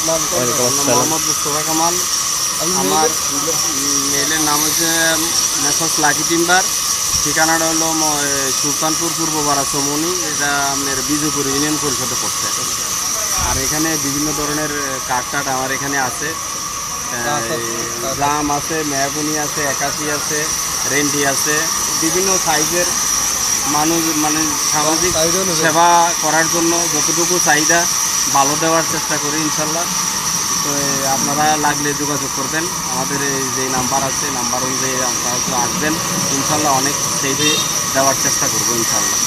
ওয়ালাইকুম আসসালাম। মোহাম্মদ মুস্তফা কামাল। আমার মেয়ের নাম হচ্ছে মেসস লাকি টিম্বার। ঠিকানাটা হলো সুলতানপুর পূর্ব পাড়া চমনি, এটা আপনার বিজয়পুর ইউনিয়ন পরিষদে পড়ছে। আর এখানে বিভিন্ন ধরনের কাঠ আমার এখানে আছে। জাম আছে, মেহগুনি আছে, একাশি আছে, রেন্ডি আছে, বিভিন্ন সাইজের। মানুষ মানে সামাজিক সেবা করার জন্য যতটুকু চাহিদা ভালো দেওয়ার চেষ্টা করি ইনশাল্লাহ। তো আপনারা লাগলে যোগাযোগ করবেন, আমাদের এই যে নাম্বার আছে নাম্বার অনুযায়ী আপনারা তো আসবেন ইনশাল্লাহ, অনেক সেইভে দেওয়ার চেষ্টা করবো ইনশাল্লাহ।